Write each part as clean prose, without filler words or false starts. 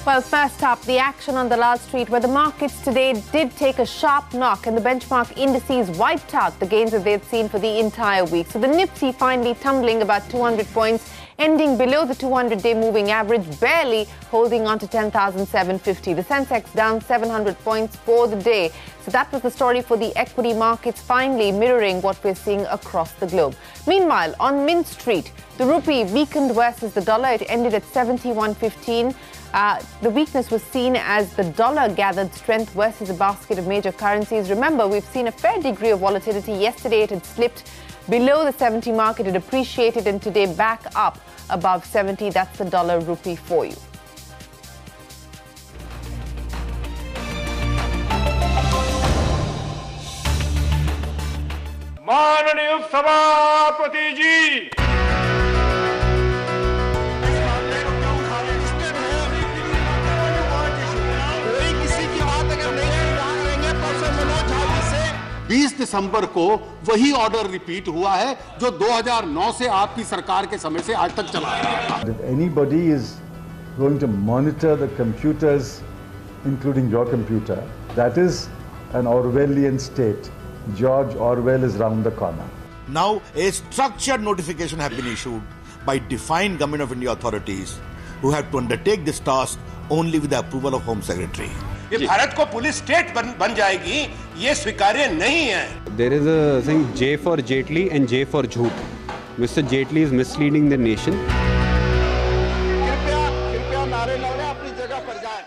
Well, first up, the action on Dalal Street, where the markets today did take a sharp knock and the benchmark indices wiped out the gains that they'd seen for the entire week. So the Nifty finally tumbling about 200 points, ending below the 200-day moving average, barely holding on to 10,750. The Sensex down 700 points for the day. So that was the story for the equity markets, finally mirroring what we're seeing across the globe. Meanwhile, on Mint Street, the rupee weakened versus the dollar. It ended at 71.15. The weakness was seen as the dollar gathered strength versus a basket of major currencies. Remember, we've seen a fair degree of volatility. Yesterday, it had slipped below the 70 mark. It had appreciated, and today back up above 70. That's the dollar rupee for you. माननीय सभापति जी, बीस दिसंबर को वही order repeat हुआ है जो 2009 से आपकी सरकार के समय से आज तक चला आ रहा है. If anybody is going to monitor the computers, including your computer, that is an Orwellian state. George Orwell is round the corner. Now, a structured notification has been issued by defined Government of India authorities who have to undertake this task only with the approval of Home Secretary. ये भारत को police state बन जाएगी, ये स्वीकार्य नहीं है. There is a thing J for Jaitley and J for Jhoot. Mr. Jaitley is misleading the nation. कृपया नारे न लगाएं, अपनी जगह पर जाएं.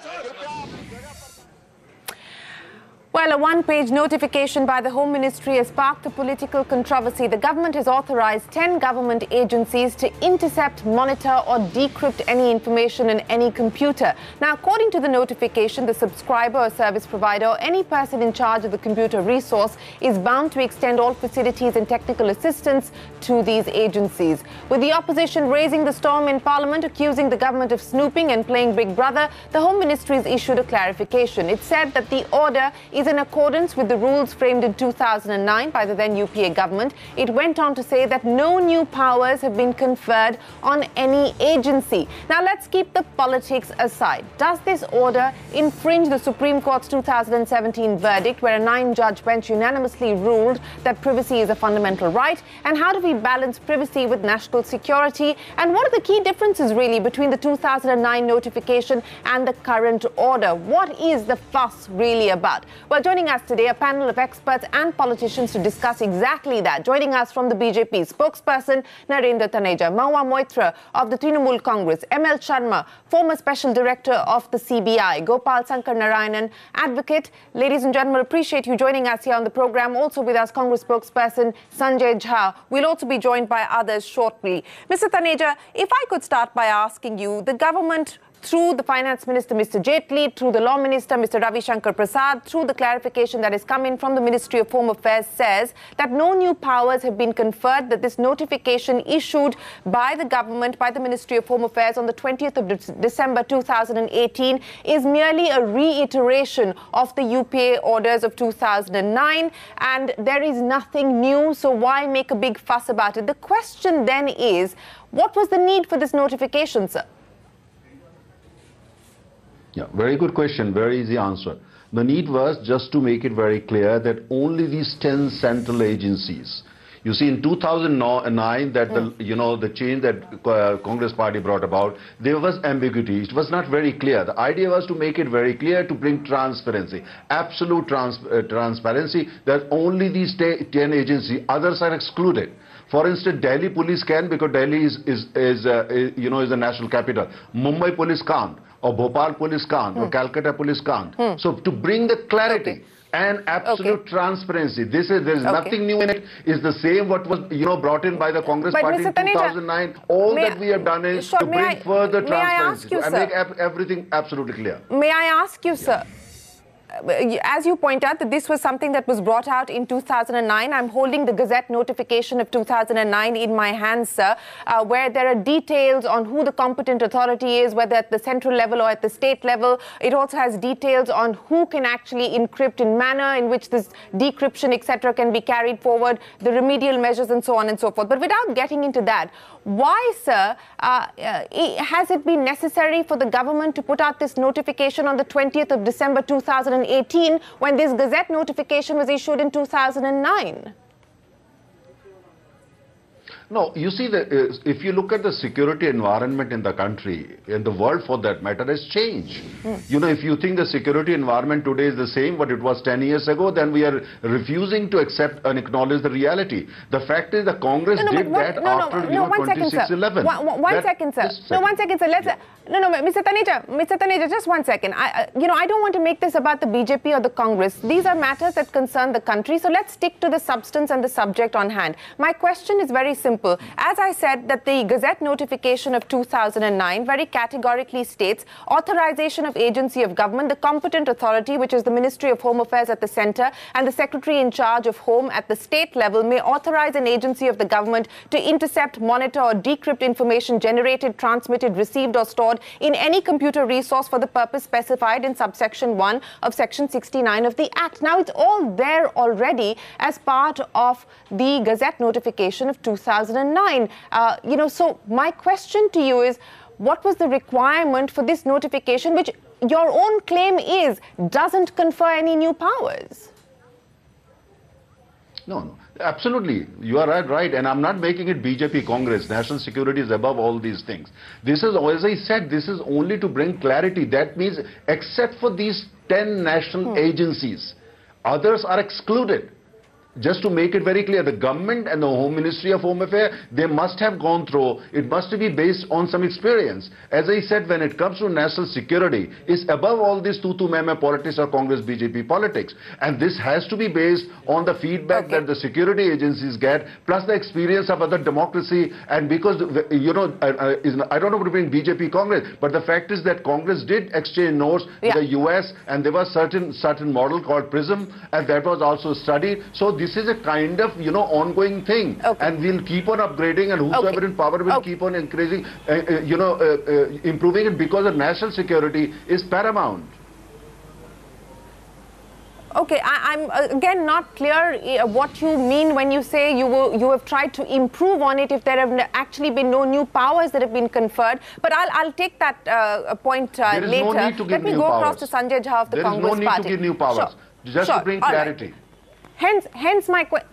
Well, a one-page notification by the Home Ministry has sparked a political controversy. The government has authorized 10 government agencies to intercept, monitor or decrypt any information in any computer. Now, according to the notification, the subscriber or service provider or any person in charge of the computer resource is bound to extend all facilities and technical assistance to these agencies. With the opposition raising the storm in Parliament, accusing the government of snooping and playing Big Brother, the Home Ministry has issued a clarification. It said that the order is in accordance with the rules framed in 2009 by the then UPA government. It went on to say that no new powers have been conferred on any agency. Now, let's keep the politics aside. Does this order infringe the Supreme Court's 2017 verdict, where a 9-judge bench unanimously ruled that privacy is a fundamental right? And how do we balance privacy with national security? And what are the key differences, really, between the 2009 notification and the current order? What is the fuss really about? Well, joining us today, a panel of experts and politicians to discuss exactly that. Joining us from the BJP spokesperson, Narendra Taneja, Mahua Moitra of the Trinamool Congress, ML Sharma, former special director of the CBI, Gopal Sankar Narayanan, advocate. Ladies and gentlemen, appreciate you joining us here on the program. Also with us, Congress spokesperson Sanjay Jha. We'll also be joined by others shortly. Mr. Taneja, if I could start by asking you, the government, through the Finance Minister, Mr. Jaitley, through the Law Minister, Mr. Ravi Shankar Prasad, through the clarification that is coming from the Ministry of Home Affairs, says that no new powers have been conferred, that this notification issued by the government, by the Ministry of Home Affairs on the 20th of December 2018 is merely a reiteration of the UPA orders of 2009, and there is nothing new, so why make a big fuss about it? The question then is, what was the need for this notification, sir? Yeah, very good question, very easy answer. The need was just to make it very clear that only these 10 central agencies, you see in 2009 that the change that Congress party brought about, there was ambiguity. It was not very clear. The idea was to make it very clear, to bring transparency, absolute transparency, that only these 10 agencies, others are excluded. For instance, Delhi police can, because Delhi is the national capital. Mumbai police can't, or Bhopal police can't, or Calcutta police can't. So to bring the clarity and absolute transparency, there is nothing new in it. It's the same what was brought in by the Congress party in 2009. All that we have done is to bring further transparency and make everything absolutely clear. May I ask you, sir? as you point out, that this was something that was brought out in 2009. I'm holding the Gazette notification of 2009 in my hands, sir, where there are details on who the competent authority is, whether at the central level or at the state level. It also has details on who can actually encrypt, in manner in which this decryption, etc., can be carried forward, the remedial measures and so on and so forth. But without getting into that, why, sir, has it been necessary for the government to put out this notification on the 20th of December 2018 when this Gazette notification was issued in 2009? No, you see, if you look at the security environment in the country, in the world for that matter, has changed. You know, if you think the security environment today is the same what it was 10 years ago, then we are refusing to accept and acknowledge the reality. The fact is the Congress did that after 26/11. One second, sir. No, one second, sir. Let's... Mr. Taneja, just 1 second. I don't want to make this about the BJP or the Congress. These are matters that concern the country. So let's stick to the substance and the subject on hand. My question is very simple. As I said, that the Gazette notification of 2009 very categorically states authorization of agency of government, the competent authority, which is the Ministry of Home Affairs at the centre, and the Secretary in charge of Home at the state level may authorize an agency of the government to intercept, monitor or decrypt information generated, transmitted, received or stored in any computer resource for the purpose specified in subsection 1 of section 69 of the Act. Now, it's all there already as part of the Gazette notification of 2009. So my question to you is, what was the requirement for this notification, which your own claim is doesn't confer any new powers? No, absolutely. You are right. And I'm not making it BJP Congress. National security is above all these things. This is, as I said, this is only to bring clarity. That means except for these 10 national agencies, others are excluded. Just to make it very clear, the government and the Home Ministry of Home Affairs, they must have gone through, it must be based on some experience. As I said, when it comes to national security, it's above all this tutu meme politics or Congress BJP politics. And this has to be based on the feedback that the security agencies get, plus the experience of other democracy. And because, I don't know to bring BJP Congress, but the fact is that Congress did exchange notes with the US, and there was certain model called PRISM, and that was also studied. So this is a kind of, ongoing thing. And we'll keep on upgrading, and whosoever in power will keep on increasing, improving it, because the national security is paramount. Okay, I'm again not clear what you mean when you say you have tried to improve on it if there have actually been no new powers that have been conferred. But I'll take that point later. No need to give Let me go across to Sanjay Jha of the Congress Party. There is no need to give new powers. Just to bring clarity. Hence my question.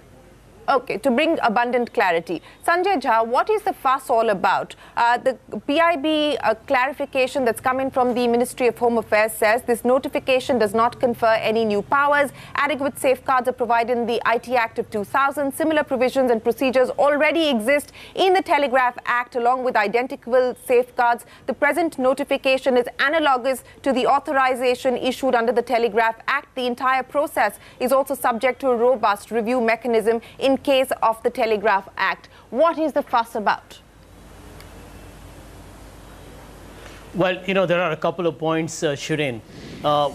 Okay, to bring abundant clarity. Sanjay Jha, what is the fuss all about? The PIB clarification that's come in from the Ministry of Home Affairs says this notification does not confer any new powers. Adequate safeguards are provided in the IT Act of 2000. Similar provisions and procedures already exist in the Telegraph Act along with identical safeguards. The present notification is analogous to the authorization issued under the Telegraph Act. The entire process is also subject to a robust review mechanism in case of the Telegraph Act. What is the fuss about? Well, there are a couple of points, Shireen.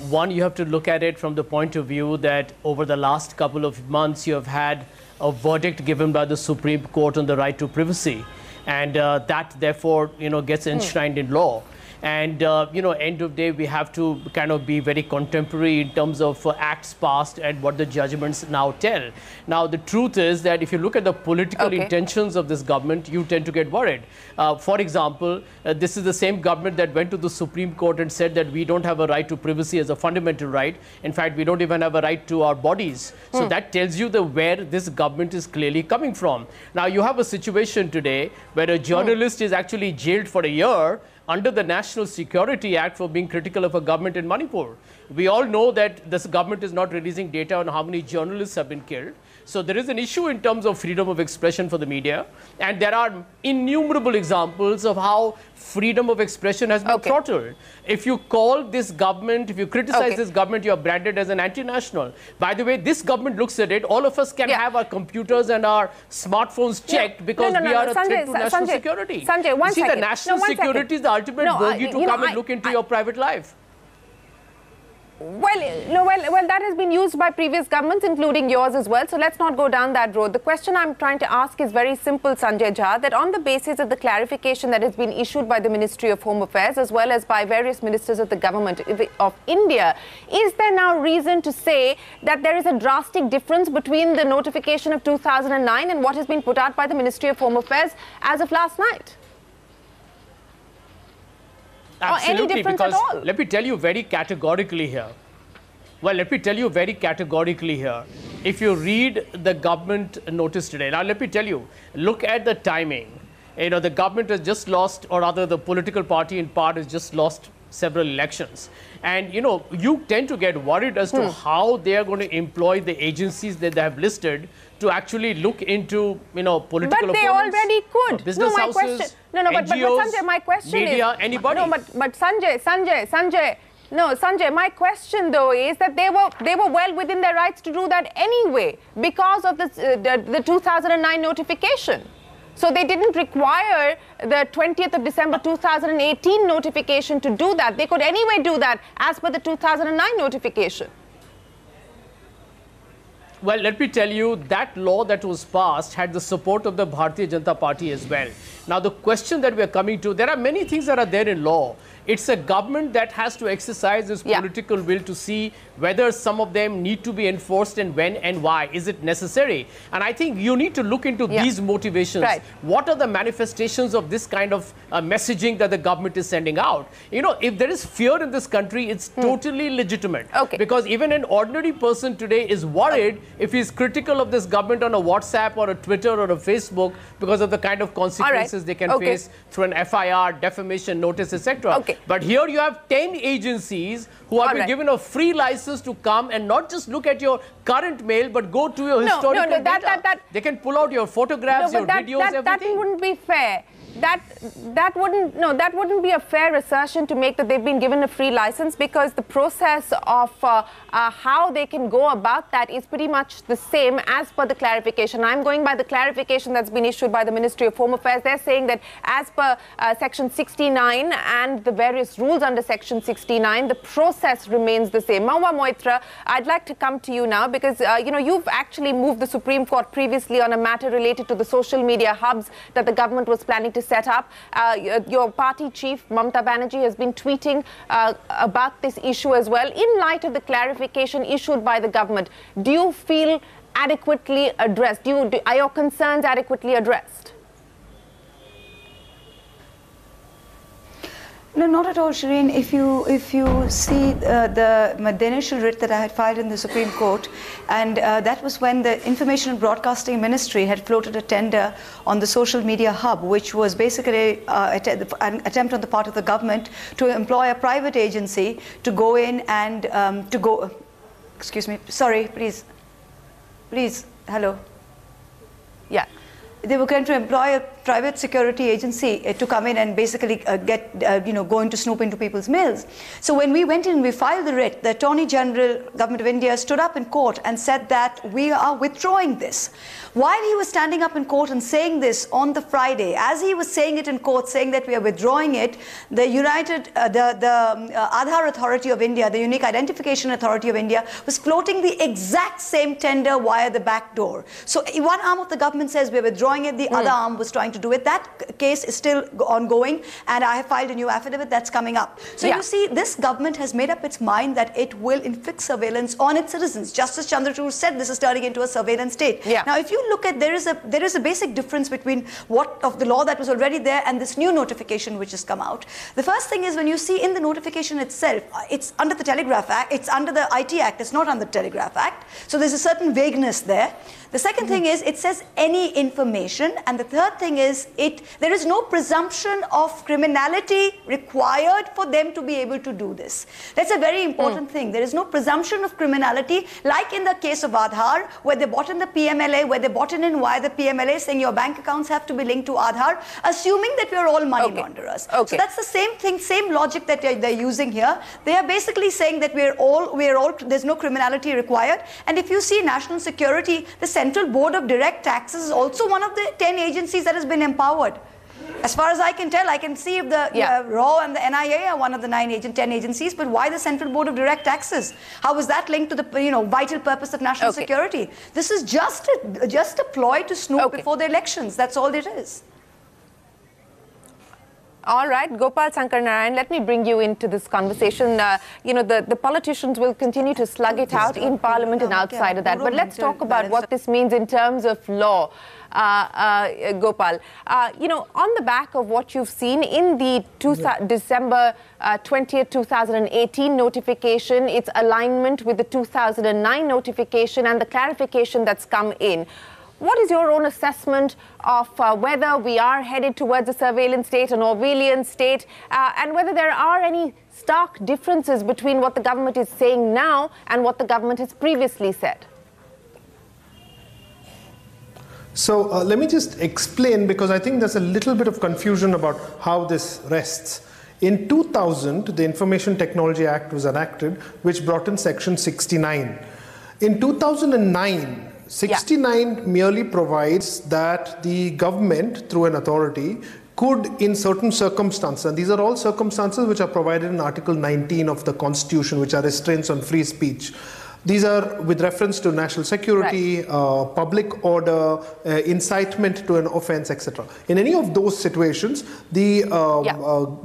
One, you have to look at it from the point of view that over the last couple of months, you have had a verdict given by the Supreme Court on the right to privacy. And that, therefore, gets enshrined in law. And, end of day, we have to kind of be very contemporary in terms of acts passed and what the judgments now tell. Now, the truth is that if you look at the political intentions of this government, you tend to get worried. For example, this is the same government that went to the Supreme Court and said that we don't have a right to privacy as a fundamental right. In fact, we don't even have a right to our bodies. So that tells you where this government is clearly coming from. Now, you have a situation today where a journalist is actually jailed for a year under the National Security Act for being critical of a government in Manipur. We all know that this government is not releasing data on how many journalists have been killed. So there is an issue in terms of freedom of expression for the media. And there are innumerable examples of how freedom of expression has been throttled. If you call this government, if you criticize this government, you are branded as an anti-national. By the way, this government looks at it. All of us can have our computers and our smartphones checked because we are a threat to national security. Sanjay, one second. The national security is the ultimate bogey to come and look into your private life. Well, that has been used by previous governments, including yours as well. So let's not go down that road. The question I'm trying to ask is very simple, Sanjay Jha, that on the basis of the clarification that has been issued by the Ministry of Home Affairs as well as by various ministers of the government of India, is there now reason to say that there is a drastic difference between the notification of 2009 and what has been put out by the Ministry of Home Affairs as of last night? Absolutely, or any difference because at all? let me tell you very categorically here. Well, let me tell you very categorically here. If you read the government notice today, now let me tell you, look at the timing. You know, the government has just lost, or rather the political party in part has just lost several elections. And, you know, you tend to get worried as to how they are going to employ the agencies that they have listed to actually look into, you know, political opponents. But they already could. Business houses, NGOs, but Sanjay, my question media, is, anybody. No, but Sanjay, my question though is that they were well within their rights to do that anyway because of the 2009 notification. So they didn't require the 20th of December 2018 notification to do that. They could anyway do that as per the 2009 notification. Well, let me tell you, that law that was passed had the support of the Bharatiya Janata Party as well. Now, the question that we are coming to, there are many things that are there in law. It's a government that has to exercise its political will to see whether some of them need to be enforced and when and why. Is it necessary? And I think you need to look into these motivations. Right. What are the manifestations of this kind of messaging that the government is sending out? You know, if there is fear in this country, it's totally legitimate. Because even an ordinary person today is worried if he's critical of this government on a WhatsApp or a Twitter or a Facebook because of the kind of consequences they can face through an FIR, defamation notice, etc. But here you have 10 agencies who have been given a free license to come and not just look at your current mail, but go to your historical data. They can pull out your photographs, your videos, everything. That wouldn't be fair. That wouldn't be a fair assertion to make that they've been given a free license, because the process of how they can go about that is pretty much the same as per the clarification. I'm going by the clarification that's been issued by the Ministry of Home Affairs. They're saying that as per Section 69 and the various rules under Section 69, the process remains the same. Mahua Moitra, I'd like to come to you now because, you know, you've actually moved the Supreme Court previously on a matter related to the social media hubs that the government was planning to set up. Your party chief, Mamata Banerjee, has been tweeting about this issue as well. In light of the clarification issued by the government, do you feel adequately addressed? Are your concerns adequately addressed? No, not at all, Shireen. If you see the initial writ that I had filed in the Supreme Court, and that was when the Information and Broadcasting Ministry had floated a tender on the social media hub, which was basically an attempt on the part of the government to employ a private agency to go in and excuse me, sorry, please, hello. Yeah. They were going to employ a private security agency to come in and basically go into snoop into people's mails. So when we went in, we filed the writ, the Attorney General, Government of India, stood up in court and said that we are withdrawing this. While he was standing up in court and saying this on the Friday, as he was saying it in court, saying that we are withdrawing it, the Aadhaar Authority of India, the Unique Identification Authority of India, was floating the exact same tender via the back door. So one arm of the government says we're withdrawing it, the other arm was trying to do it. That case is still ongoing, and I have filed a new affidavit that's coming up. So you see, this government has made up its mind that it will inflict surveillance on its citizens. Justice Chandrachud said this is turning into a surveillance state. Now, if you look at, there is a basic difference between what of the law that was already there and this new notification which has come out. The first thing is, when you see in the notification itself, it's under the Telegraph Act, it's under the IT Act, it's not under the Telegraph Act. So there's a certain vagueness there. The second thing is, it says any information, and the third thing is, there is no presumption of criminality required for them to be able to do this. That's a very important thing. There is no presumption of criminality, like in the case of Aadhaar, where they bought in the PMLA, where they bought in via the PMLA, saying your bank accounts have to be linked to Aadhaar, assuming that we are all money launderers. So that's the same thing, same logic that they're using here. They are basically saying that there's no criminality required. And if you see national security, the Central Board of Direct Taxes is also one of the 10 agencies that has been empowered. As far as I can tell, I can see if the RAW and the NIA are one of the 10 agencies, but why the Central Board of Direct Taxes? How is that linked to the vital purpose of national security? This is just a ploy to snoop before the elections. That's all it is. All right, Gopal Sankar Narayan, let me bring you into this conversation. The politicians will continue to slug it out in Parliament and outside of that. But let's talk about what this means in terms of law. Gopal, on the back of what you've seen in the December 20th, 2018 notification, its alignment with the 2009 notification and the clarification that's come in, what is your own assessment of whether we are headed towards a surveillance state, an Orwellian state, and whether there are any stark differences between what the government is saying now and what the government has previously said? So let me just explain, because I think there's a little bit of confusion about how this rests. In 2000, the Information Technology Act was enacted, which brought in Section 69. In 2009, 69 merely provides that the government, through an authority, could, in certain circumstances, and these are all circumstances which are provided in Article 19 of the Constitution, which are restraints on free speech. These are with reference to national security, public order, incitement to an offense, etc. In any of those situations, the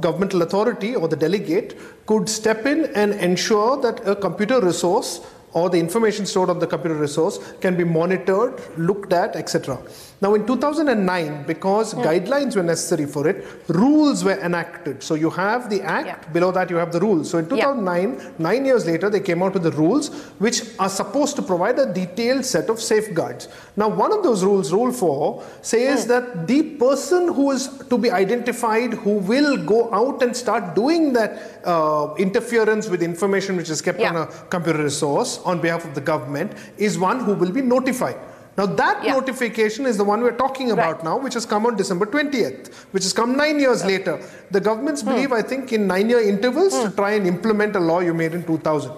governmental authority or the delegate could step in and ensure that a computer resource or the information stored on the computer resource can be monitored, looked at, etc. Now in 2009, because guidelines were necessary for it, rules were enacted. So you have the act, below that you have the rules. So in 2009, 9 years later, they came out with the rules which are supposed to provide a detailed set of safeguards. Now one of those rules, Rule 4, says that the person who is to be identified, who will go out and start doing that interference with information which is kept on a computer resource on behalf of the government, is one who will be notified. Now that notification is the one we're talking about now, which has come on December 20th, which has come 9 years later. The governments believe, I think, in 9-year intervals to try and implement a law you made in 2000.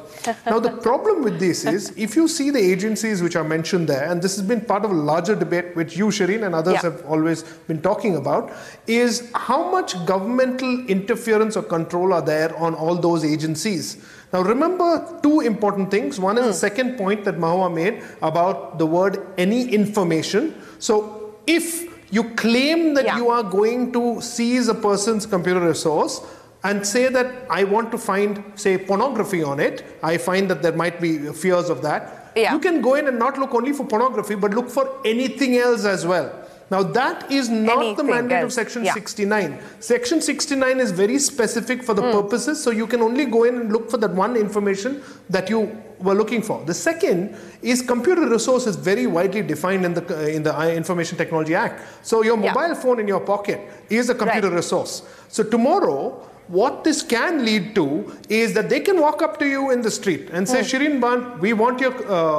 Now the problem with this is, if you see the agencies which are mentioned there, and this has been part of a larger debate which you, Shireen, and others have always been talking about, is how much governmental interference or control are there on all those agencies. Now remember two important things. One is the second point that Mahua made about the word any information. So if you claim that you are going to seize a person's computer resource and say that I want to find, say, pornography on it, I find that there might be fears of that. You can go in and not look only for pornography, but look for anything else as well. Now that is not the mandate of Section 69. Section 69 is very specific for the purposes, so you can only go in and look for that one information that you were looking for. The second is computer resource is very widely defined in the Information Technology Act. So your mobile phone in your pocket is a computer resource. So tomorrow, what this can lead to is that they can walk up to you in the street and say, Shireen Band, we want your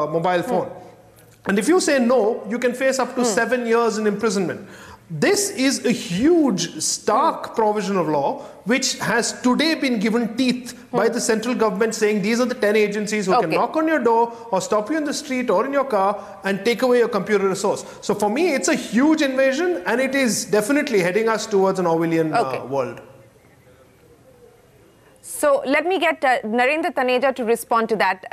mobile phone. And if you say no, you can face up to 7 years in imprisonment. This is a huge, stark provision of law, which has today been given teeth by the central government, saying these are the 10 agencies who can knock on your door or stop you in the street or in your car and take away your computer resource. So for me, it's a huge invasion, and it is definitely heading us towards an Orwellian world. So let me get Narendra Taneja to respond to that.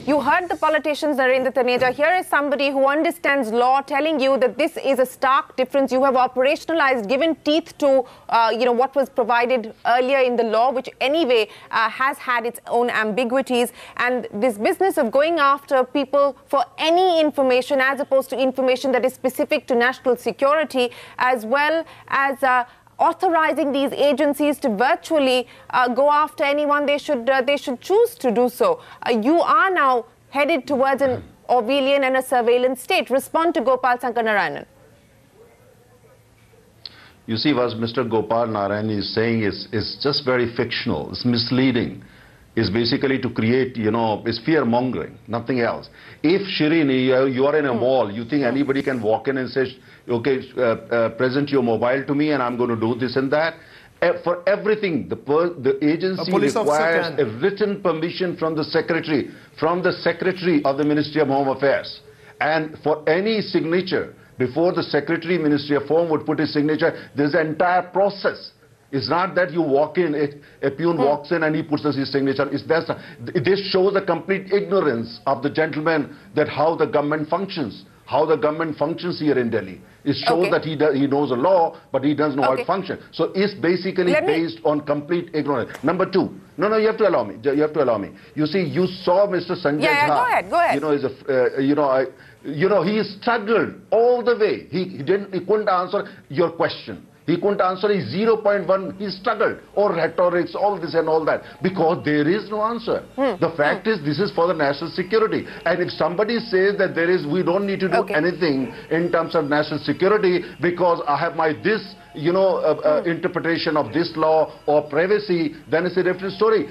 You heard the politicians, Narendra Taneja. Here is somebody who understands law telling you that this is a stark difference. You have operationalized, given teeth to what was provided earlier in the law, which anyway has had its own ambiguities. And this business of going after people for any information as opposed to information that is specific to national security, as well as authorizing these agencies to virtually go after anyone they should choose to do so. You are now headed towards an Orwellian and a surveillance state. Respond to Gopal Sankar Narayanan. You see, what Mr. Gopal Narayan is saying is just very fictional. It's misleading. Is basically to create, is fear-mongering, nothing else. If, Shireen, you are in a mall, you think anybody can walk in and say, okay, present your mobile to me and I'm going to do this and that. For everything, the agency requires a written permission from the Secretary of the Ministry of Home Affairs. And for any signature, before the Secretary Ministry of Home would put his signature, there's an entire process. It's not that you walk in, a peon walks in and he puts his signature. This shows a complete ignorance of the gentleman that how the government functions. How the government functions here in Delhi. It shows that he knows the law, but he doesn't know how it functions. So it's basically based on complete ignorance. Number two, no, you have to allow me. You have to allow me. You see, you saw Mr. Sanjay Jha. Go ahead. He struggled all the way. He couldn't answer your question. He couldn't answer his 0.1. He struggled. Or rhetorics, all this and all that. Because there is no answer. The fact is, this is for the national security. And if somebody says that we don't need to do anything in terms of national security because I have my interpretation of this law or privacy, then it's a different story.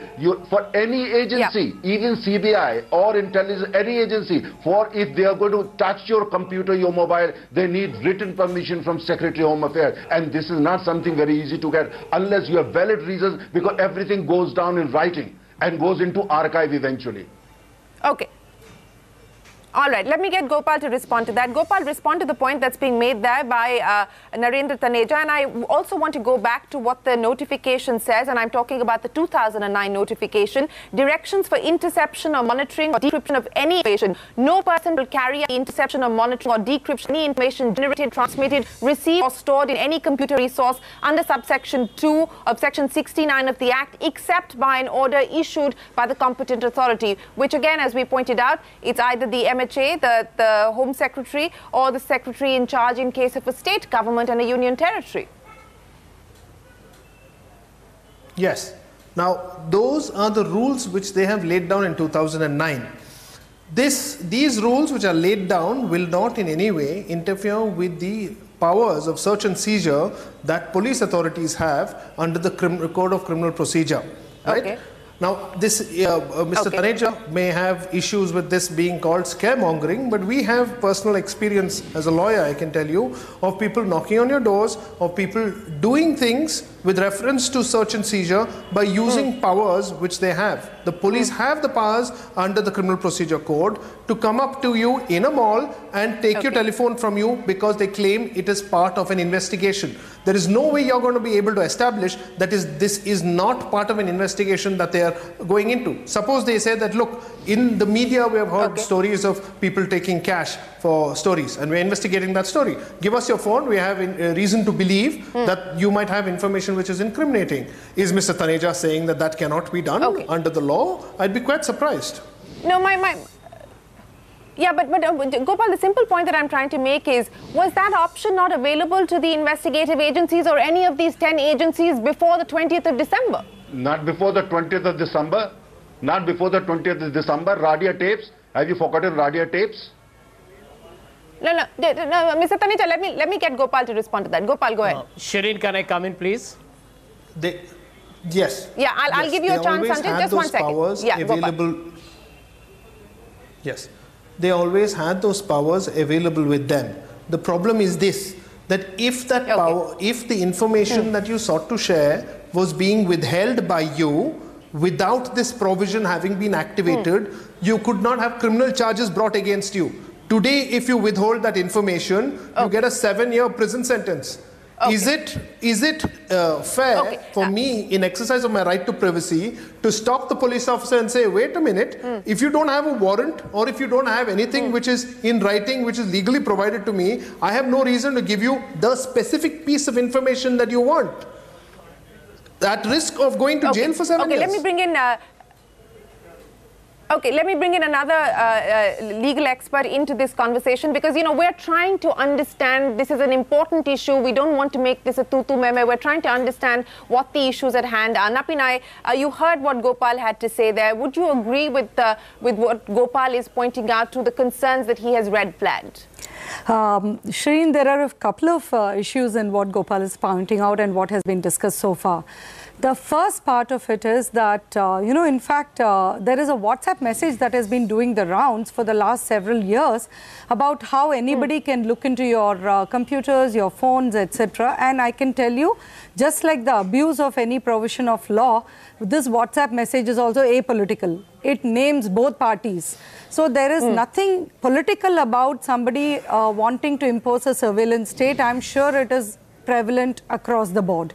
For any agency, even CBI or intelligence, any agency, if they are going to touch your computer, your mobile, they need written permission from Secretary of Home Affairs. And this is not something very easy to get unless you have valid reasons, because everything goes down in writing and goes into archive eventually. Okay. All right, let me get Gopal to respond to that. Gopal, respond to the point that's being made there by Narendra Taneja. And I also want to go back to what the notification says, and I'm talking about the 2009 notification. Directions for interception or monitoring or decryption of any information. No person will carry out interception or monitoring or decryption of any information generated, transmitted, received or stored in any computer resource under subsection 2 of section 69 of the Act, except by an order issued by the competent authority, which again, as we pointed out, it's either the MHA, the Home Secretary, or the Secretary in charge in case of a state government and a union territory. Yes. Now, those are the rules which they have laid down in 2009. These rules which are laid down will not in any way interfere with the powers of search and seizure that police authorities have under the Code of Criminal Procedure. Right? Okay. Now, this Mr. Taneja may have issues with this being called scaremongering, but we have personal experience as a lawyer, I can tell you, of people knocking on your doors, of people doing things with reference to search and seizure by using powers which they have. The police have the powers under the Criminal Procedure Code to come up to you in a mall and take your telephone from you because they claim it is part of an investigation. There is no way you're going to be able to establish that this is not part of an investigation that they are going into. Suppose they say that, look, in the media we have heard stories of people taking cash for stories and we're investigating that story. Give us your phone, we have a reason to believe that you might have information which is incriminating. Is Mr. Taneja saying that that cannot be done under the law? I'd be quite surprised. No, yeah, but Gopal, the simple point that I'm trying to make is, was that option not available to the investigative agencies or any of these 10 agencies before the 20th of December? Not before the 20th of December. Not before the 20th of December. Radia tapes. Have you forgotten Radia tapes? No, Mr. Taneja, let me get Gopal to respond to that. Gopal, go ahead. Shireen, can I come in, please? Yes. Yeah, I'll give you a chance, Sanjay. Just 1 second. Yeah, available. Yes. They always had those powers available with them. The problem is this, that if that power, if the information that you sought to share was being withheld by you without this provision having been activated, you could not have criminal charges brought against you. Today, if you withhold that information, you get a 7-year prison sentence. Is it fair for me, in exercise of my right to privacy, to stop the police officer and say, wait a minute, if you don't have a warrant or if you don't have anything which is in writing, which is legally provided to me, I have no reason to give you the specific piece of information that you want. At risk of going to jail for 7 years. Let me bring in... let me bring in another legal expert into this conversation because, you know, we're trying to understand, this is an important issue. We don't want to make this a tutu meme. We're trying to understand what the issues at hand are. Napinai, you heard what Gopal had to say there. Would you agree with what Gopal is pointing out to the concerns that he has red flagged? Shireen, there are a couple of issues in what Gopal is pointing out and what has been discussed so far. The first part of it is that, in fact, there is a WhatsApp message that has been doing the rounds for the last several years about how anybody can look into your computers, your phones, etc. And I can tell you, just like the abuse of any provision of law, this WhatsApp message is also apolitical. It names both parties. So there is nothing political about somebody wanting to impose a surveillance state. I'm sure it is prevalent across the board.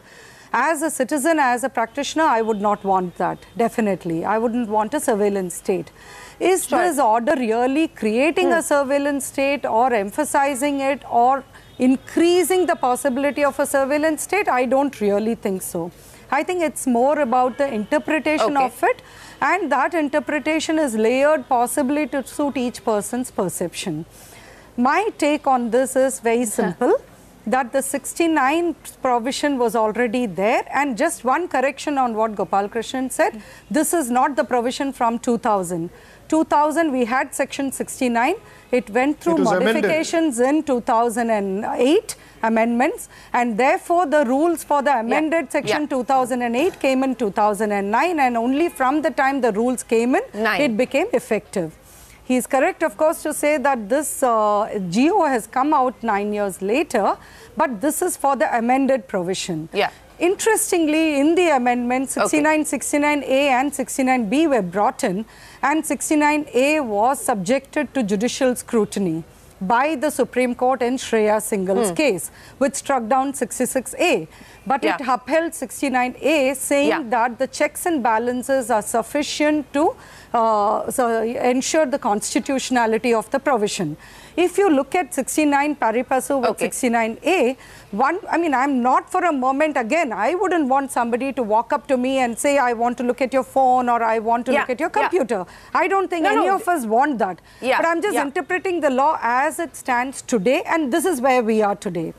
As a citizen, as a practitioner, I would not want that, definitely. I wouldn't want a surveillance state. Is this order really creating a surveillance state or emphasizing it or increasing the possibility of a surveillance state? I don't really think so. I think it's more about the interpretation of it, and that interpretation is layered possibly to suit each person's perception. My take on this is very simple. That the 69 provision was already there, and just one correction on what Gopal Krishnan said, this is not the provision from 2000. 2000 we had section 69, it went through modifications in 2008, amendments, and therefore the rules for the amended section 2008 came in 2009, and only from the time the rules came in, it became effective. He is correct, of course, to say that this GO has come out 9 years later, but this is for the amended provision. Interestingly, in the amendment, 69, 69A and 69B were brought in, and 69A was subjected to judicial scrutiny by the Supreme Court in Shreya Singh's case, which struck down 66A. But it upheld 69A, saying that the checks and balances are sufficient to ensure the constitutionality of the provision. If you look at 69 pari passu with 69A, I'm not for a moment, again, I wouldn't want somebody to walk up to me and say, I want to look at your phone or I want to look at your computer. I don't think any of us want that. But I'm just interpreting the law as it stands today, and this is where we are today.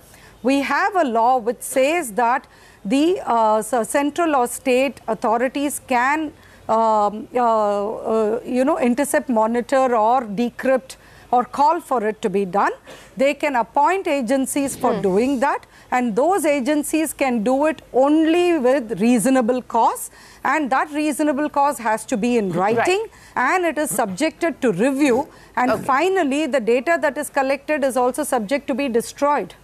We have a law which says that the central or state authorities can, intercept, monitor or decrypt or call for it to be done. They can appoint agencies for doing that, and those agencies can do it only with reasonable cause, and that reasonable cause has to be in writing and it is subjected to review, and finally the data that is collected is also subject to be destroyed.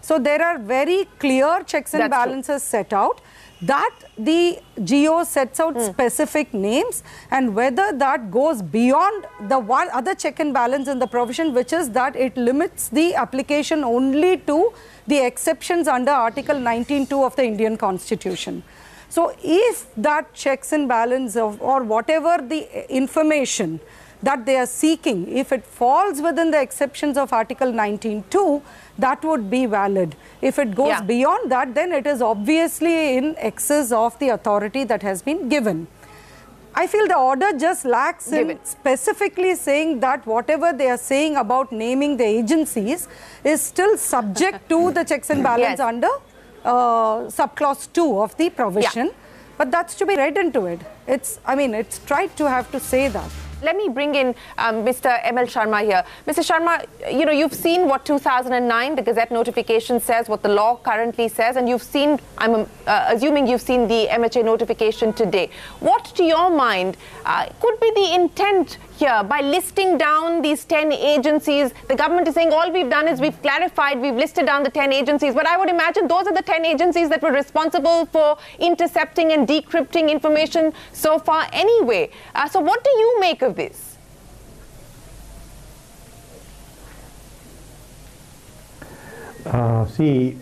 So there are very clear checks and balances set out. That the GO sets out specific names, and whether that goes beyond the one other check and balance in the provision, which is that it limits the application only to the exceptions under Article 19(2) of the Indian Constitution. So if that checks and balance or whatever the information that they are seeking, if it falls within the exceptions of Article 19(2), that would be valid. If it goes beyond that, then it is obviously in excess of the authority that has been given. I feel the order just lacks in specifically saying that whatever they are saying about naming the agencies is still subject to the checks and balance under subclause 2 of the provision. But that's to be read into it. It's tried to have to say that. Let me bring in Mr. M.L. Sharma here. Mr. Sharma, you've seen what 2009, the Gazette notification says, what the law currently says, and you've seen, I'm assuming you've seen the MHA notification today. What, to your mind, could be the intent here by listing down these 10 agencies? The government is saying all we've done is we've clarified, we've listed down the 10 agencies, but I would imagine those are the 10 agencies that were responsible for intercepting and decrypting information so far anyway. So what do you make of this? See,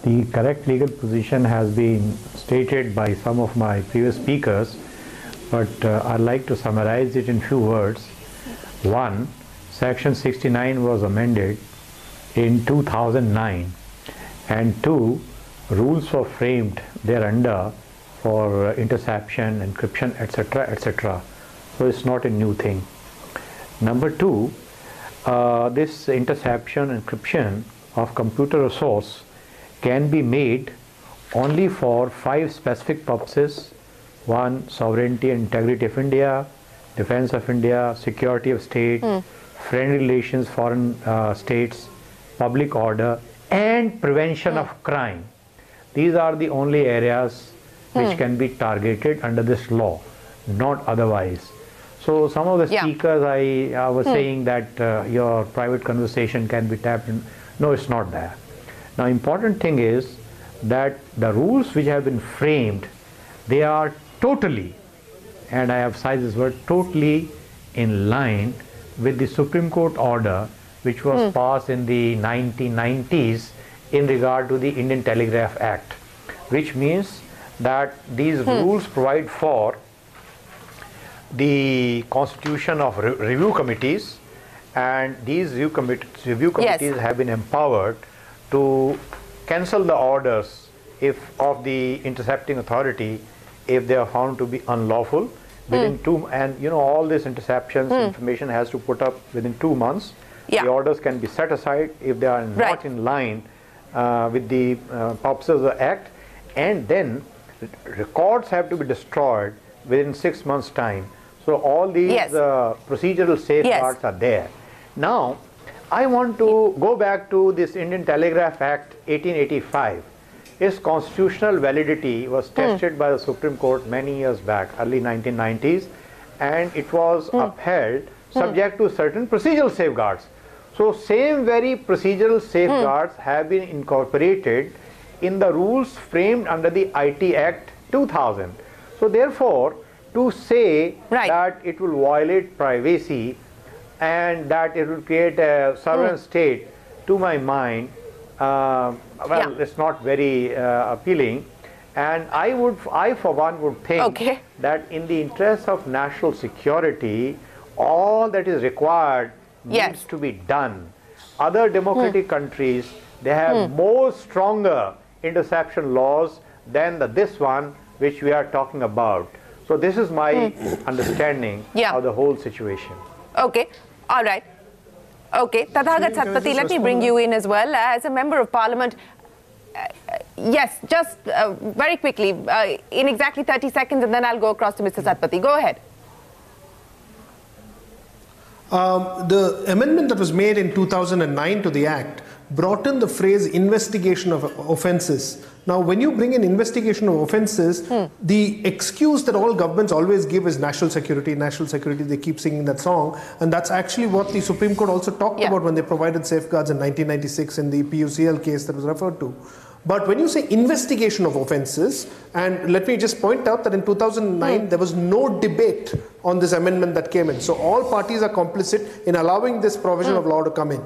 the correct legal position has been stated by some of my previous speakers, but I'd like to summarize it in few words. One, Section 69 was amended in 2009, and two, rules were framed thereunder for interception, encryption, etc., etc. So it's not a new thing. Number two, this interception, encryption of computer resource can be made only for 5 specific purposes. One, sovereignty and integrity of India, defense of India, security of state, friendly relations, foreign states, public order, and prevention of crime. These are the only areas which can be targeted under this law, not otherwise. So some of the speakers I was saying that your private conversation can be tapped in. No, it's not there. Now, important thing is that the rules which have been framed, they are totally, and I emphasize this word, totally in line with the Supreme Court order which was passed in the 1990s in regard to the Indian Telegraph Act, which means that these rules provide for the constitution of review committees, and these review committees have been empowered to cancel the orders of the intercepting authority if they are found to be unlawful within and all this interceptions information has to put up within 2 months. The orders can be set aside if they are not in line with the purposes of the act, and then records have to be destroyed within 6 months' time. So all these procedural safeguards are there. Now, I want to go back to this Indian Telegraph Act 1885. Its constitutional validity was tested by the Supreme Court many years back, early 1990s, and it was upheld subject to certain procedural safeguards. So same very procedural safeguards have been incorporated in the rules framed under the IT Act 2000. So therefore, to say that it will violate privacy and that it will create a surveillance state, to my mind, it's not very appealing. And I for one would think that in the interest of national security, all that is required needs to be done. Other democratic countries, they have more stronger interception laws than this one which we are talking about. So this is my understanding of the whole situation. Okay, all right. Okay, Tathagat Satpathy, let me bring you in as well. As a member of parliament, yes, just very quickly, in exactly 30 seconds, and then I'll go across to Mr. Satpathy. Go ahead. The amendment that was made in 2009 to the Act brought in the phrase investigation of offences. Now, when you bring in investigation of offences, the excuse that all governments always give is national security, they keep singing that song. And that's actually what the Supreme Court also talked about when they provided safeguards in 1996 in the PUCL case that was referred to. But when you say investigation of offences, and let me just point out that in 2009, there was no debate on this amendment that came in. So all parties are complicit in allowing this provision of law to come in.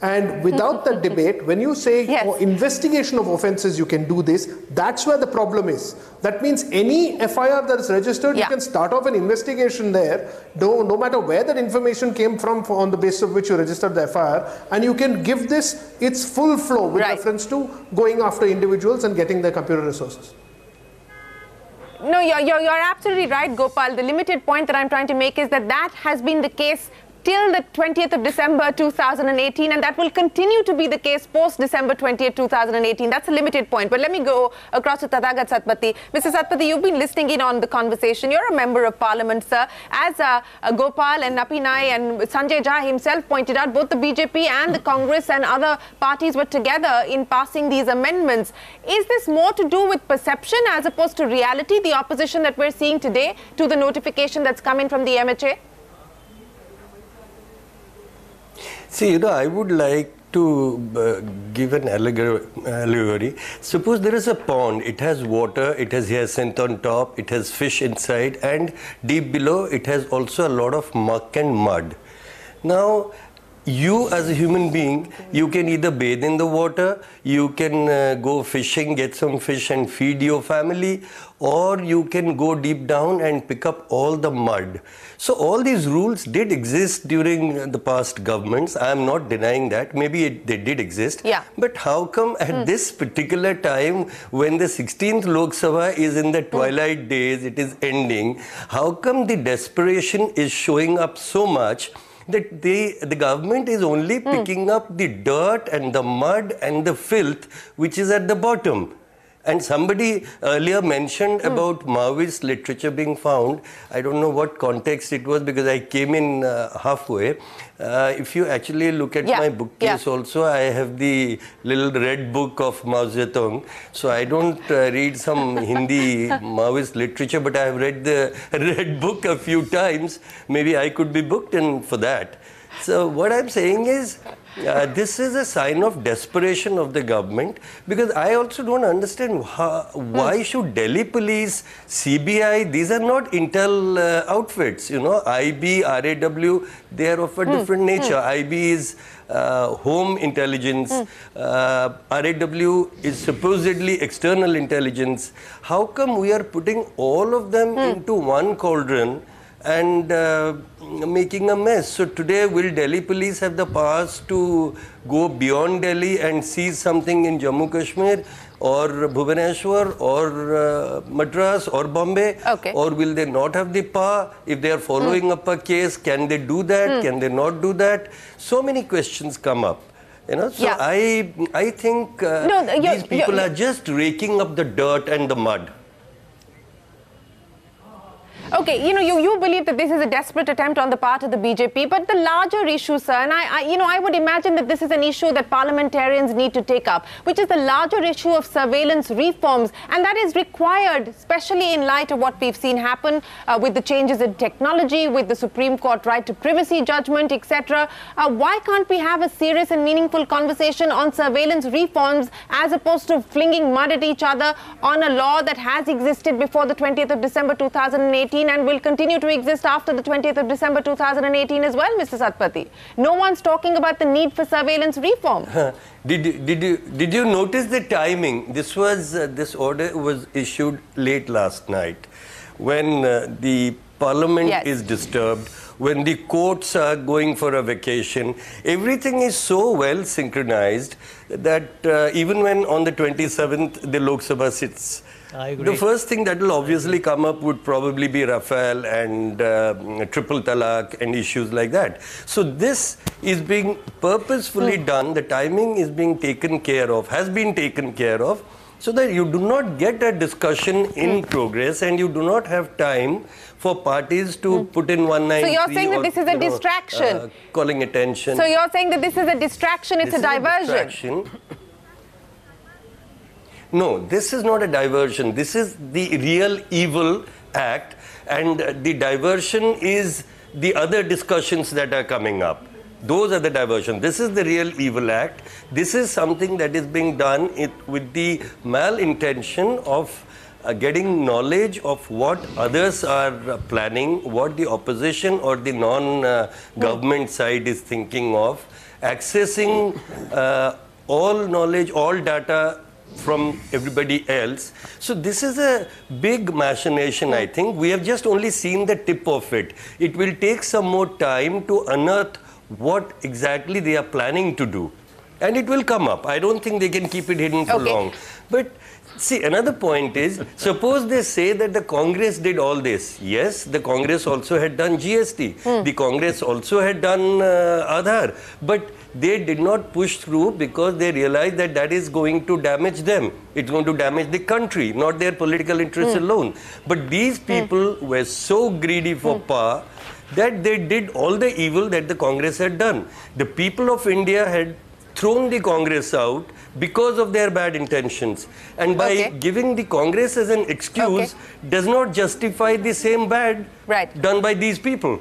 And without that debate, when you say investigation of offences, you can do this, that's where the problem is. That means any FIR that is registered, you can start off an investigation there, no matter where that information came from on the basis of which you registered the FIR, and you can give this its full flow with reference to going after individuals and getting their computer resources. No, you're absolutely right, Gopal. The limited point that I'm trying to make is that that has been the case till the 20th of December 2018, and that will continue to be the case post-December 20th, 2018. That's a limited point. But let me go across to Tathagat Satpathy. Mr. Satpathy, you've been listening in on the conversation. You're a member of parliament, sir. As Gopal and Napinai and Sanjay Jha himself pointed out, both the BJP and the Congress and other parties were together in passing these amendments. Is this more to do with perception as opposed to reality, the opposition that we're seeing today to the notification that's coming from the MHA? See, I would like to give an allegory. Suppose there is a pond, it has water, it has hyacinth on top, it has fish inside, and deep below it has also a lot of muck and mud. Now, you as a human being, you can either bathe in the water, you can go fishing, get some fish and feed your family, or you can go deep down and pick up all the mud. So all these rules did exist during the past governments. I am not denying that. Maybe they did exist. But how come at this particular time, when the 16th Lok Sabha is in the twilight days, it is ending, how come the desperation is showing up so much that the government is only picking up the dirt and the mud and the filth which is at the bottom? And somebody earlier mentioned about Maoist literature being found. I don't know what context it was because I came in halfway. If you actually look at my bookcase also, I have the little red book of Mao Zedong. So I don't read some Hindi Maoist literature, but I have read the red book a few times. Maybe I could be booked in for that. So what I'm saying is, this is a sign of desperation of the government, because I also don't understand why should Delhi police, CBI, these are not intel outfits, you know, IB, RAW, they are of a different nature. IB is home intelligence, RAW is supposedly external intelligence. How come we are putting all of them into one cauldron and making a mess? So today, will Delhi police have the powers to go beyond Delhi and seize something in Jammu Kashmir or Bhubaneswar or Madras or Bombay? Or will they not have the power? If they are following up a case, can they do that? Can they not do that? So many questions come up. You know, so I think these people are just raking up the dirt and the mud. Okay, you know, you believe that this is a desperate attempt on the part of the BJP, but the larger issue, sir, and I would imagine that this is an issue that parliamentarians need to take up, which is the larger issue of surveillance reforms, and that is required, especially in light of what we've seen happen with the changes in technology, with the Supreme Court right to privacy judgment, etc. Why can't we have a serious and meaningful conversation on surveillance reforms as opposed to flinging mud at each other on a law that has existed before the 20th of December 2018 and will continue to exist after the 20th of December 2018 as well, Mr. Satpathy? No one's talking about the need for surveillance reform. Did you notice the timing? This order was issued late last night, when the Parliament is disturbed, when the courts are going for a vacation. Everything is so well synchronized that even when on the 27th the Lok Sabha sits, the first thing that will obviously come up would probably be Rafale and triple talaq and issues like that. So this is being purposefully done. The timing is being taken care of, has been taken care of, so that you do not get a discussion in progress and you do not have time for parties to put in 193. So you're saying that this is a distraction? Calling attention. So you're saying that this is a distraction, it's a diversion? No, this is not a diversion. This is the real evil act, and the diversion is the other discussions that are coming up. Those are the diversion. This is the real evil act. This is something that is being done with the malintention of getting knowledge of what others are planning, what the opposition or the non-government side is thinking of, accessing all knowledge, all data from everybody else. So this is a big machination, I think. We have just only seen the tip of it. It will take some more time to unearth what exactly they are planning to do. And it will come up. I don't think they can keep it hidden for long. But see, another point is, suppose they say that the Congress did all this. Yes, the Congress also had done GST. The Congress also had done Aadhaar. But they did not push through because they realized that that is going to damage them. It's going to damage the country, not their political interests alone. But these people were so greedy for power that they did all the evil that the Congress had done. The people of India had thrown the Congress out because of their bad intentions. And by giving the Congress as an excuse does not justify the same bad done by these people.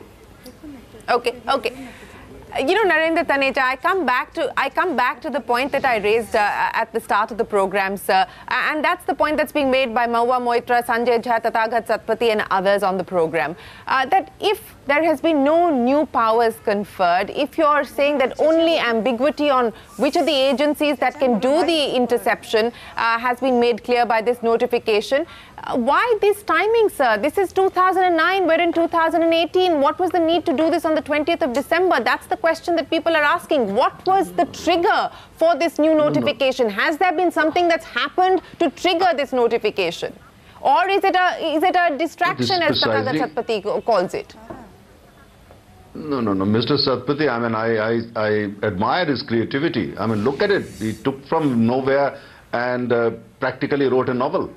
You know, Narendra Taneja, I come back to the point that I raised at the start of the program, sir, and that's the point that's being made by Mahua Moitra, Sanjay Jha, Tathagat Satpathy and others on the program, that if there has been no new powers conferred, if you're saying that only ambiguity on which of the agencies that can do the interception has been made clear by this notification, why this timing, sir? This is 2009, we're in 2018. What was the need to do this on the 20th of December? That's the question that people are asking. What was the trigger for this new notification? Has there been something that's happened to trigger this notification? Or is it a distraction, as Tathagat Satpathy calls it? No, Mr. Satpathy, I mean, I admire his creativity. I mean, look at it. He took from nowhere and practically wrote a novel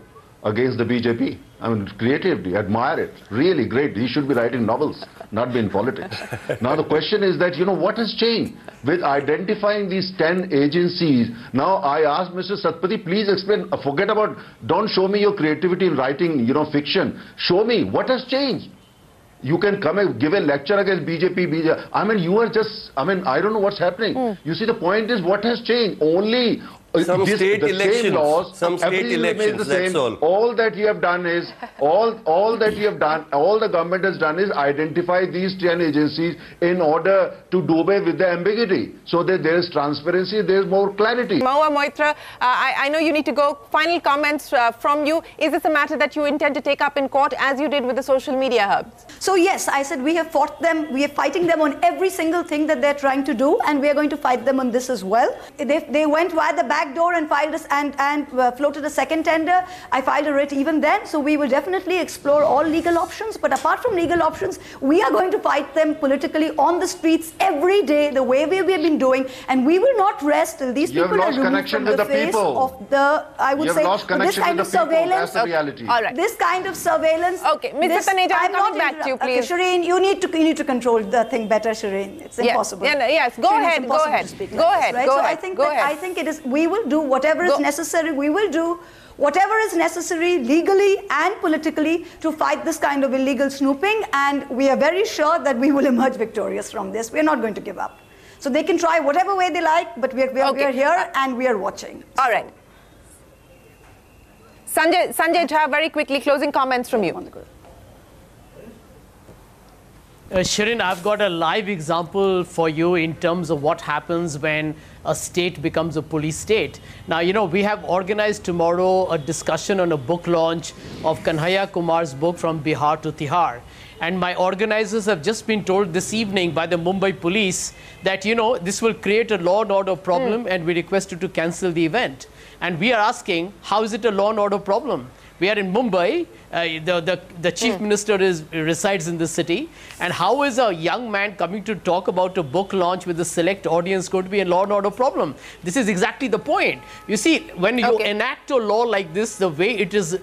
against the BJP. I mean, creatively, admire it. Really great. He should be writing novels, not be in politics. Now the question is that, what has changed? With identifying these 10 agencies, now I asked Mr. Satpathy, please explain, forget about, don't show me your creativity in writing, fiction. Show me what has changed. You can come and give a lecture against BJP. I mean, you are just, I don't know what's happening. You see, the point is, what has changed? Only some state elections, that's all. All that you have done is, all the government has done is identify these 10 agencies in order to do away with the ambiguity, so that there is transparency, there is more clarity. Mahua Moitra, I know you need to go. Final comments from you. Is this a matter that you intend to take up in court, as you did with the social media hubs? So yes, I said we have fought them, we are fighting them on every single thing that they're trying to do, and we are going to fight them on this as well. They went via the back door and filed and floated a second tender. I filed a writ even then, so we will definitely explore all legal options. But apart from legal options, we are going to fight them politically on the streets every day, the way we have been doing, and we will not rest till these people are removed from the face of the, I would say, this kind of surveillance. That's the reality. All right. This kind of surveillance. Okay, Mr. Taneja, I'm coming back to you, please. Okay, Shireen, you need to control the thing better, Shireen. It's impossible. Yes, go ahead. I think it is. We will do whatever is necessary. We will do whatever is necessary legally and politically to fight this kind of illegal snooping, and we are very sure that we will emerge victorious from this. We are not going to give up. So they can try whatever way they like, but we are here and we are watching. All right. Sanjay Jha, very quickly, closing comments from you. Shireen, I've got a live example for you in terms of what happens when a state becomes a police state. Now, we have organized tomorrow a discussion on a book launch of Kanhaiya Kumar's book, From Bihar to Tihar. And my organizers have just been told this evening by the Mumbai police that, this will create a law and order problem, and we request you to cancel the event. And we are asking, how is it a law and order problem? We are in Mumbai, the chief minister resides in the city, and how is a young man coming to talk about a book launch with a select audience going to be a law and order problem? This is exactly the point. You see, when you enact a law like this, the way it is,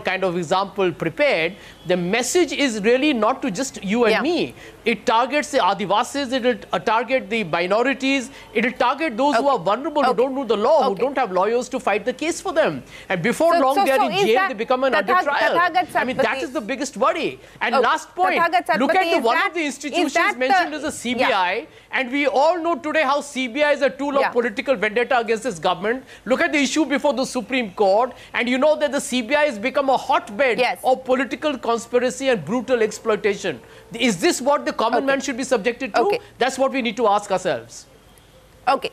kind of example prepared, the message is really not to just you and me. It targets the Adivasis, it will target the minorities, it will target those who are vulnerable, who don't know the law, who don't have lawyers to fight the case for them. And before long, they are in jail, they become an under trial. I mean, that is the biggest worry. And last point, look at one of the institutions mentioned as a CBI, and we all know today how CBI is a tool of political vendetta against this government. Look at the issue before the Supreme Court, and you know that the CBI has become a hotbed of political conspiracy and brutal exploitation. Is this what the common man should be subjected to? That's what we need to ask ourselves. Okay.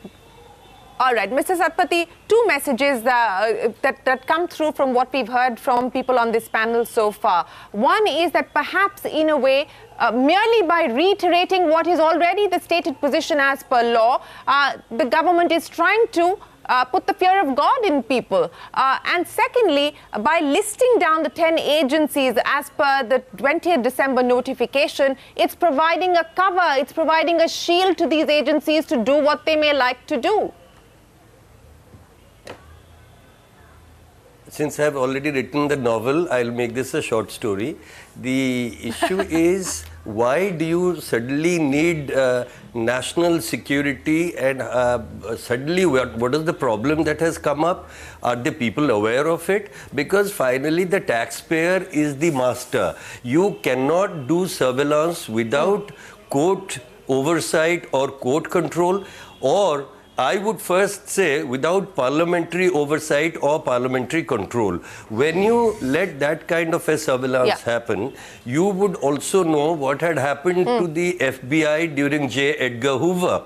All right, Mr. Satpathy, two messages that come through from what we've heard from people on this panel so far. One is that perhaps, in a way, merely by reiterating what is already the stated position as per law, the government is trying to put the fear of God in people. And secondly, by listing down the 10 agencies as per the 20th December notification, it's providing a cover, it's providing a shield to these agencies to do what they may like to do. Since I have already written the novel, I'll make this a short story. The issue is, why do you suddenly need national security, and suddenly what is the problem that has come up? Are the people aware of it? Because finally the taxpayer is the master. You cannot do surveillance without court oversight or court control, or I would first say without parliamentary oversight or parliamentary control. When you let that kind of a surveillance happen, you would also know what had happened to the FBI during J. Edgar Hoover.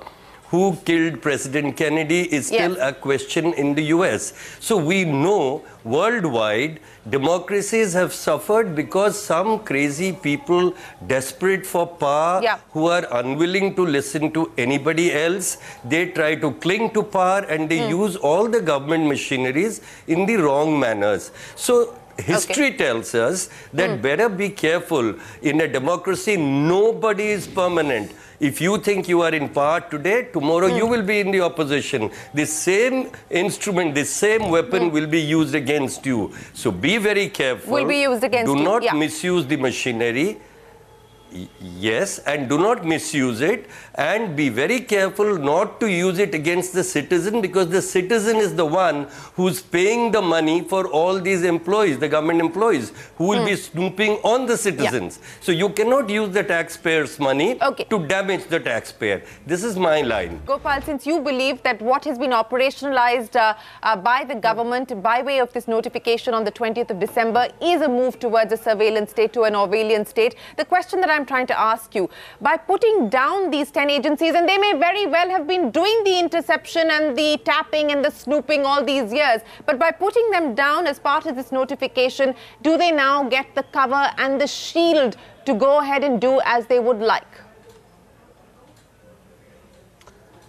Who killed President Kennedy is still a question in the US. So we know worldwide democracies have suffered because some crazy people desperate for power who are unwilling to listen to anybody else, they try to cling to power and they use all the government machineries in the wrong manners. So history tells us that better be careful. In a democracy, nobody is permanent. If you think you are in power today, tomorrow you will be in the opposition. The same instrument, the same weapon will be used against you. So be very careful. Will be used against you. Do not misuse the machinery. Yes, and do not misuse it, and be very careful not to use it against the citizen, because the citizen is the one who's paying the money for all these employees, the government employees, who will be snooping on the citizens. So you cannot use the taxpayers' money to damage the taxpayer. This is my line. Gopal, since you believe that what has been operationalized by the government by way of this notification on the 20th of December is a move towards a surveillance state, to an Orwellian state, the question that I'm trying to ask you, by putting down these 10 agencies, and they may very well have been doing the interception and the tapping and the snooping all these years, but by putting them down as part of this notification, do they now get the cover and the shield to go ahead and do as they would like?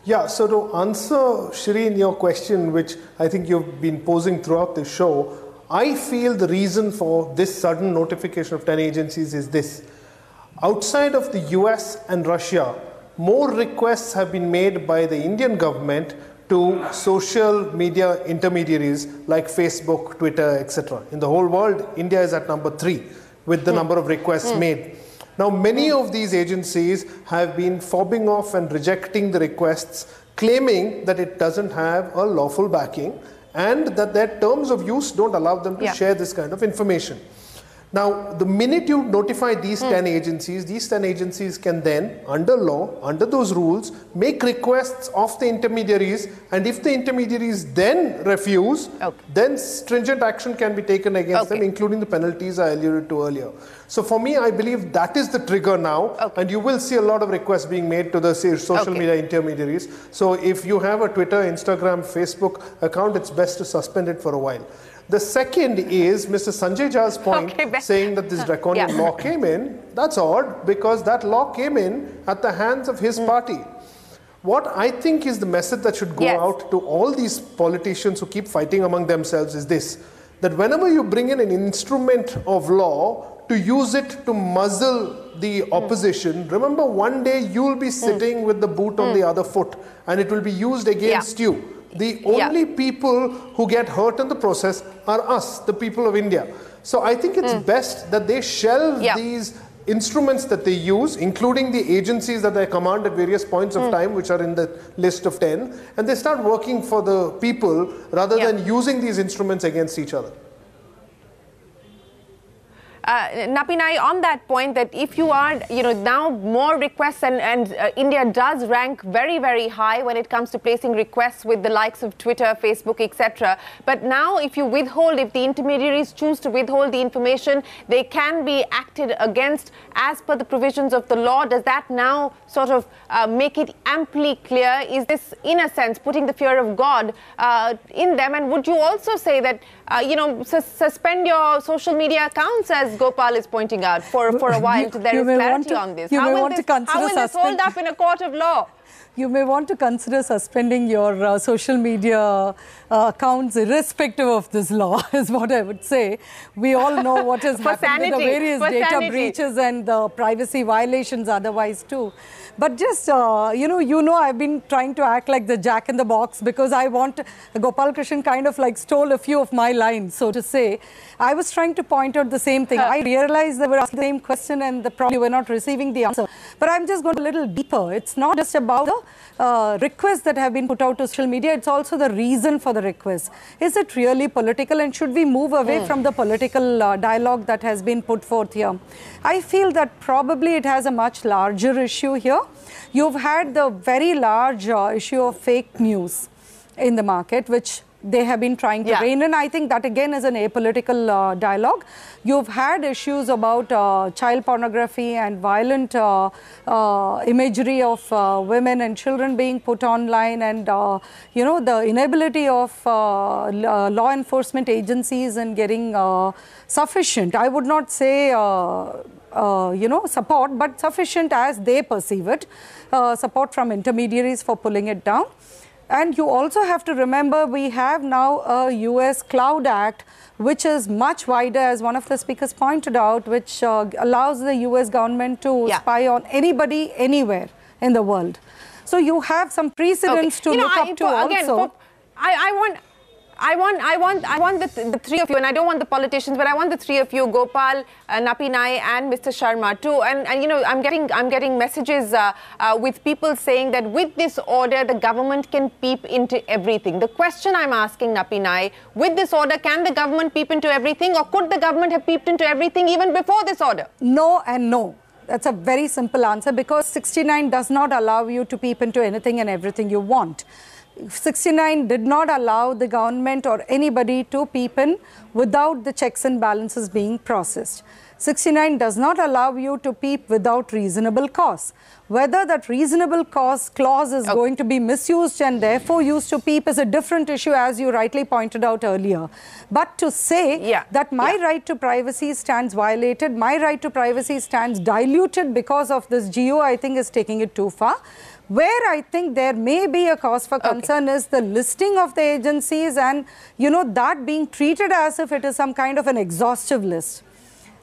Yeah, so to answer, Shireen, your question, which I think you've been posing throughout the show, I feel the reason for this sudden notification of 10 agencies is this. Outside of the US and Russia, more requests have been made by the Indian government to social media intermediaries like Facebook, Twitter, etc. In the whole world, India is at number 3 with the number of requests made. Now, many of these agencies have been fobbing off and rejecting the requests, claiming that it doesn't have a lawful backing and that their terms of use don't allow them to share this kind of information. Now, the minute you notify these 10 agencies can then, under law, under those rules, make requests of the intermediaries, and if the intermediaries then refuse, then stringent action can be taken against them, including the penalties I alluded to earlier. So for me, I believe that is the trigger now, and you will see a lot of requests being made to the social media intermediaries. So if you have a Twitter, Instagram, Facebook account, it's best to suspend it for a while. The second is Mr. Sanjay Jha's point, saying that this draconian law came in. That's odd, because that law came in at the hands of his party. What I think is the message that should go out to all these politicians who keep fighting among themselves is this, that whenever you bring in an instrument of law to use it to muzzle the opposition, remember one day you will be sitting with the boot on the other foot and it will be used against you. The only people who get hurt in the process are us, the people of India. So I think it's best that they shelve these instruments that they use, including the agencies that they command at various points of time, which are in the list of 10, and they start working for the people rather than using these instruments against each other. Napinai, on that point, that if you are, now more requests and India does rank very, very high when it comes to placing requests with the likes of Twitter, Facebook, etc. But now if you withhold, if the intermediaries choose to withhold the information, they can be acted against as per the provisions of the law. Does that now sort of make it amply clear? Is this, in a sense, putting the fear of God in them? And would you also say that, suspend your social media accounts, as Gopal is pointing out, for a while, there is clarity on this? How will this hold up in a court of law? You may want to consider suspending your social media accounts irrespective of this law, is what I would say. We all know what has happened with the various data breaches and the privacy violations otherwise too. But just, I've been trying to act like the jack in the box because I want, Gopal Krishnan kind of like stole a few of my lines, so to say. I was trying to point out the same thing. I realized they were asking the same question and probably were not receiving the answer. But I'm just going a little deeper. It's not just about the requests that have been put out to social media, it's also the reason for the request. Is it really political, and should we move away from the political dialogue that has been put forth here? I feel that probably it has a much larger issue here. You've had the very large issue of fake news in the market, which they have been trying to rein in. I think that again is an apolitical dialogue. You've had issues about child pornography and violent imagery of women and children being put online, and the inability of law enforcement agencies in getting sufficient, I would not say support, but sufficient as they perceive it, support from intermediaries for pulling it down. And you also have to remember we have now a US Cloud Act, which is much wider, as one of the speakers pointed out, which allows the US government to spy on anybody, anywhere in the world. So you have some precedents to look up to also. I want the three of you, and I don't want the politicians, but I want the three of you, Gopal, Napinai, and Mr. Sharma too. And you know, I'm getting messages with people saying that with this order, the government can peep into everything. The question I'm asking Napinai, with this order, can the government peep into everything, or could the government have peeped into everything even before this order? No and no. That's a very simple answer, because 69 does not allow you to peep into anything and everything you want. 69 did not allow the government or anybody to peep in without the checks and balances being processed. 69 does not allow you to peep without reasonable cause. Whether that reasonable cause clause is going to be misused and therefore used to peep is a different issue, as you rightly pointed out earlier. But to say that my right to privacy stands violated, my right to privacy stands diluted because of this GO, I think is taking it too far. Where I think there may be a cause for concern is the listing of the agencies and, you know, that being treated as if it is some kind of an exhaustive list.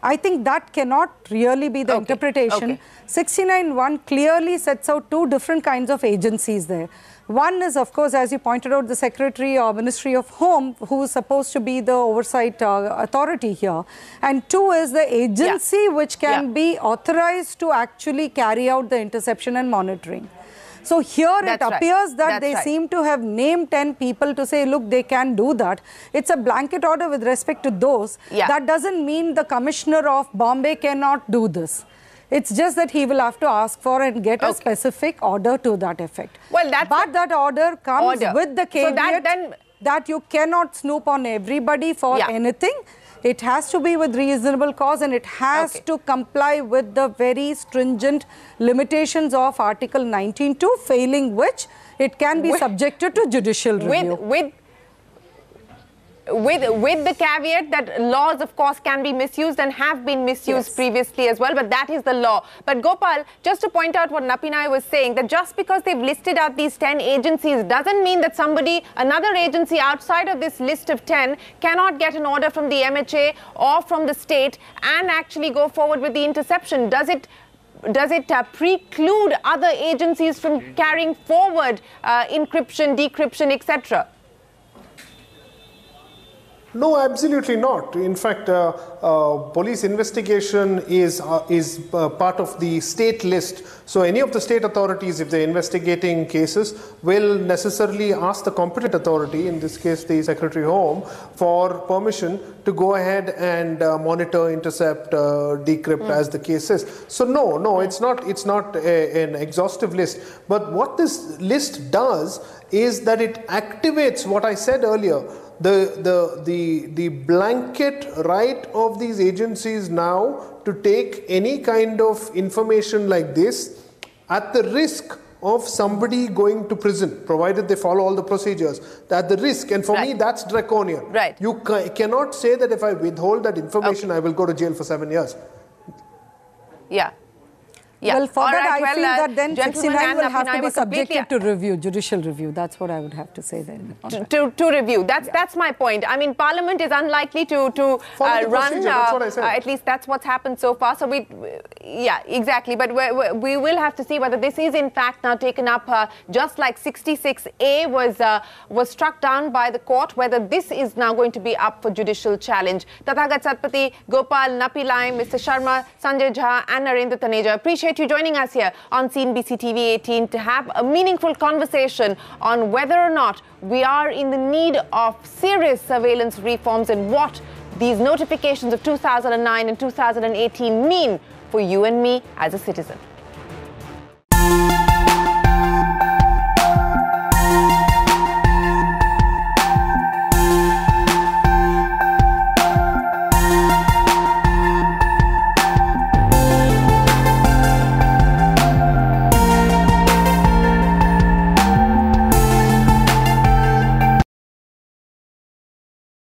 I think that cannot really be the interpretation. 69(1) clearly sets out two different kinds of agencies there. One is, of course, as you pointed out, the Secretary or Ministry of Home, who is supposed to be the oversight authority here. And two is the agency which can be authorized to actually carry out the interception and monitoring. So here it appears that they seem to have named 10 people to say, look, they can do that. It's a blanket order with respect to those. That doesn't mean the Commissioner of Bombay cannot do this. It's just that he will have to ask for and get a specific order to that effect. Well, but that order comes with the caveat that you cannot snoop on everybody for anything. It has to be with reasonable cause, and it has to comply with the very stringent limitations of Article 19(2), failing which it can be subjected to judicial review. With the caveat that laws, of course, can be misused and have been misused previously as well, but that is the law. But Gopal, just to point out what Napinai was saying, that just because they've listed out these 10 agencies doesn't mean that another agency outside of this list of 10 cannot get an order from the MHA or from the state and actually go forward with the interception. Does it preclude other agencies from carrying forward encryption, decryption, etc.? No, absolutely not. In fact, police investigation is part of the state list. So any of the state authorities, if they're investigating cases, will necessarily ask the competent authority, in this case the Secretary of Home, for permission to go ahead and monitor, intercept, decrypt as the case is. So no, it's not an exhaustive list. But what this list does is that it activates what I said earlier, the blanket right of these agencies now to take any kind of information like this at the risk of somebody going to prison, provided they follow all the procedures, at the risk. And for me, that's draconian. You cannot say that if I withhold that information, I will go to jail for 7 years. Well, for that, I feel that then 69 will have to be subjected to review, judicial review. That's what I would have to say then. To review. That's my point. I mean, Parliament is unlikely to run. That's what I said. At least that's what's happened so far. So exactly. But we will have to see whether this is in fact now taken up, just like 66A was struck down by the court, whether this is now going to be up for judicial challenge. Tathagat Satpathy, Gopal, Napilai, Mr. Sharma, Sanjay Jha, and Narendra Taneja. Appreciate you joining us here on CNBC TV18 to have a meaningful conversation on whether or not we are in the need of serious surveillance reforms and what these notifications of 2009 and 2018 mean for you and me as a citizen.